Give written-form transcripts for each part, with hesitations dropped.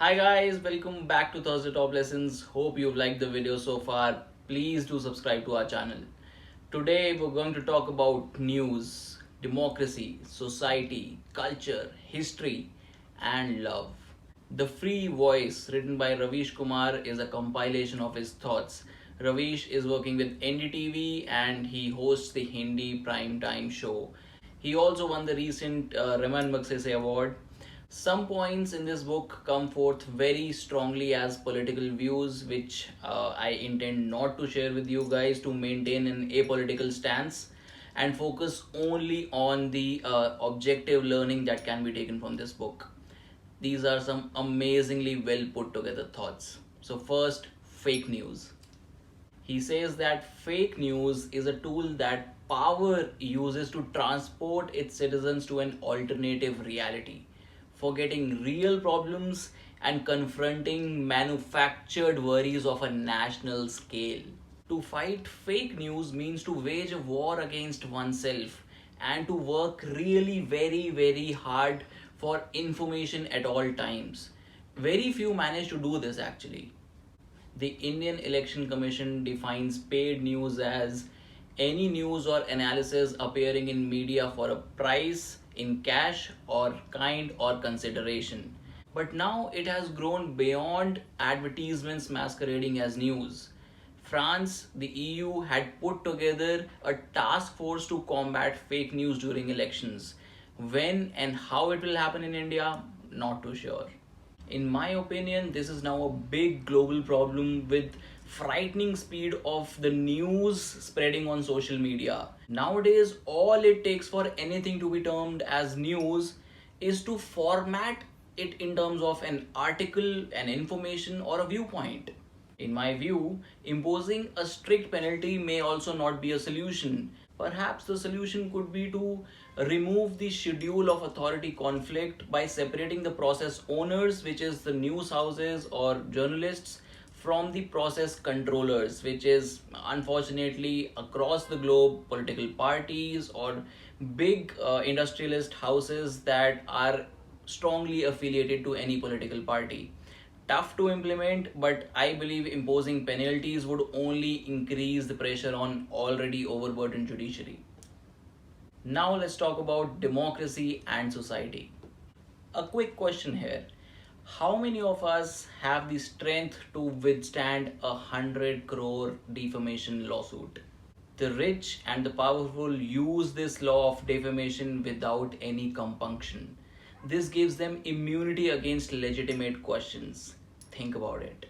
Hi guys, welcome back to Thursday Top Lessons. Hope you've liked the video so far. Please do subscribe to our channel. Today we're going to talk about news, democracy, society, culture, history, and love. The Free Voice, written by Ravish Kumar, is a compilation of his thoughts. Ravish is working with NDTV and he hosts the Hindi prime time show. He also won the recent Raman Magsaysay Award. Some points in this book come forth very strongly as political views, which I intend not to share with you guys to maintain an apolitical stance and focus only on the objective learning that can be taken from this book. These are some amazingly well put together thoughts. So, first, fake news. He says that fake news is a tool that power uses to transport its citizens to an alternative reality, forgetting real problems and confronting manufactured worries of a national scale. To fight fake news means to wage a war against oneself and to work really very hard for information at all times. Very few manage to do this actually. The Indian Election Commission defines paid news as any news or analysis appearing in media for a price in cash or kind or consideration. But now it has grown beyond advertisements masquerading as news. France, the EU had put together a task force to combat fake news during elections. When and how it will happen in India, not too sure. In my opinion, this is now a big global problem with frightening speed of the news spreading on social media. Nowadays, all it takes for anything to be termed as news is to format it in terms of an article, an information, or a viewpoint. In my view, imposing a strict penalty may also not be a solution. Perhaps the solution could be to remove the schedule of authority conflict by separating the process owners, which is the news houses or journalists, from the process controllers, which is unfortunately across the globe political parties or big industrialist houses that are strongly affiliated to any political party. Tough to implement, but I believe imposing penalties would only increase the pressure on already overburdened judiciary. Now let's talk about democracy and society. A quick question here. How many of us have the strength to withstand 100 crore defamation lawsuit? The rich and the powerful use this law of defamation without any compunction. This gives them immunity against legitimate questions. Think about it.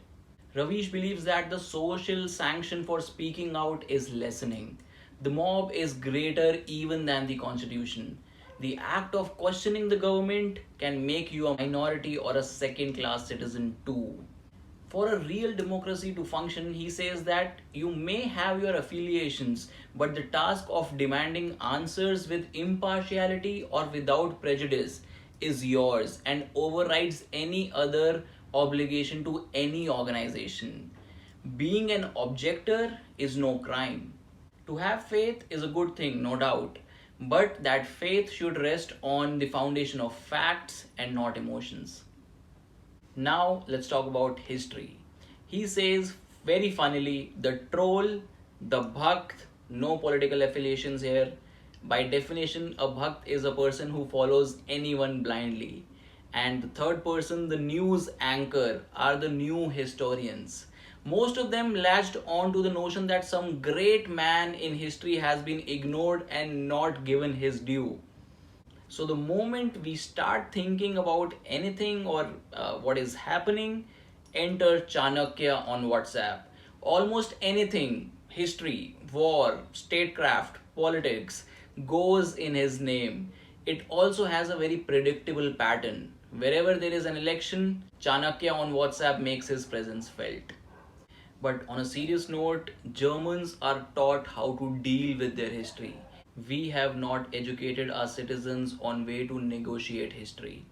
Ravish believes that the social sanction for speaking out is lessening. The mob is greater even than the constitution. The act of questioning the government can make you a minority or a second class citizen too. For a real democracy to function, he says that you may have your affiliations, but the task of demanding answers with impartiality or without prejudice is yours and overrides any other obligation to any organization. Being an objector is no crime. To have faith is a good thing, no doubt, but that faith should rest on the foundation of facts and not emotions. Now let's talk about history. He says very funnily the troll, the bhakt, no political affiliations here. By definition, a bhakt is a person who follows anyone blindly. And the third person, the news anchor, are the new historians. Most of them latched on to the notion that some great man in history has been ignored and not given his due. So the moment we start thinking about anything or what is happening, enter Chanakya on WhatsApp. Almost anything, history, war, statecraft, politics, goes in his name. It also has a very predictable pattern. Wherever there is an election, Chanakya on WhatsApp makes his presence felt. But on a serious note, Germans are taught how to deal with their history. We have not educated our citizens on way to negotiate history.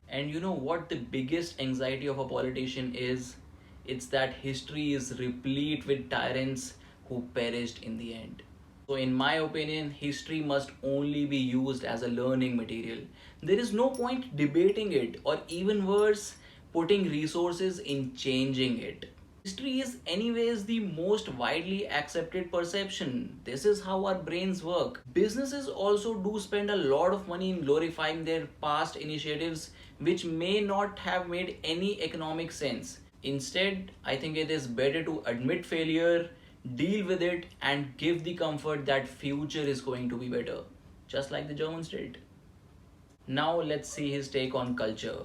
And you know what the biggest anxiety of a politician is? It's that history is replete with tyrants who perished in the end. So, in my opinion, history must only be used as a learning material. There is no point debating it, or even worse, putting resources in changing it. History is, anyways, the most widely accepted perception. This is how our brains work. Businesses also do spend a lot of money in glorifying their past initiatives, which may not have made any economic sense. Instead, I think it is better to admit failure, deal with it, and give the comfort that future is going to be better, just like the Germans did. Now let's see his take on culture.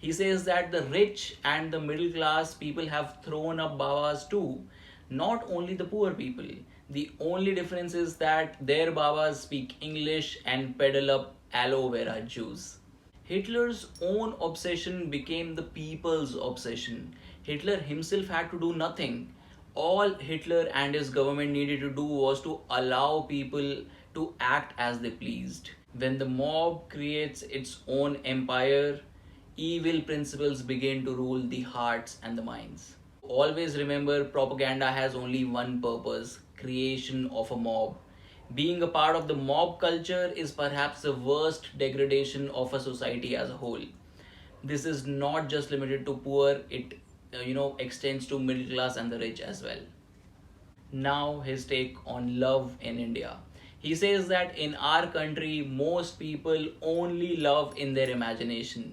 He says that the rich and the middle class people have thrown up Babas too, not only the poor people. The only difference is that their Babas speak English and peddle up aloe vera juice. Hitler's own obsession became the people's obsession. Hitler himself had to do nothing. All Hitler and his government needed to do was to allow people to act as they pleased. When the mob creates its own empire, evil principles begin to rule the hearts and the minds. Always remember, propaganda has only one purpose: creation of a mob. Being a part of the mob culture is perhaps the worst degradation of a society as a whole. This is not just limited to poor, it extends to middle class and the rich as well. Now his take on love in India. He says that in our country, most people only love in their imagination.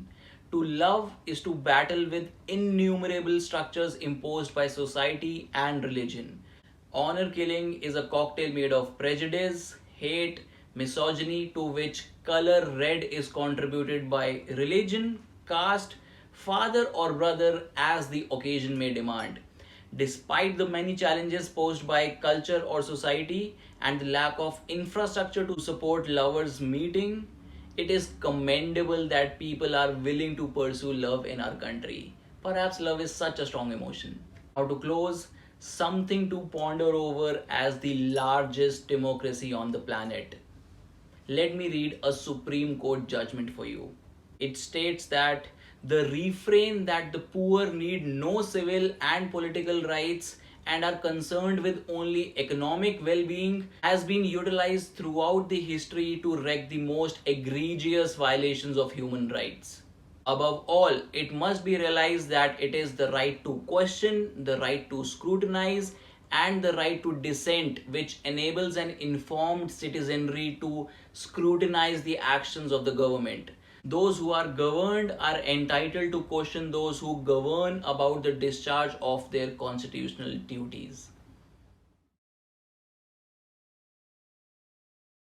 To love is to battle with innumerable structures imposed by society and religion. Honor killing is a cocktail made of prejudice, hate, misogyny, to which color red is contributed by religion, caste, father or brother as the occasion may demand. Despite the many challenges posed by culture or society and the lack of infrastructure to support lovers meeting, it is commendable that people are willing to pursue love in our country. Perhaps love is such a strong emotion. Now, to close, something to ponder over as the largest democracy on the planet. Let me read a Supreme Court judgment for you. It states that the refrain that the poor need no civil and political rights and are concerned with only economic well-being has been utilized throughout the history to wreak the most egregious violations of human rights. Above all, it must be realized that it is the right to question, the right to scrutinize, and the right to dissent which enables an informed citizenry to scrutinize the actions of the government. Those who are governed are entitled to question those who govern about the discharge of their constitutional duties.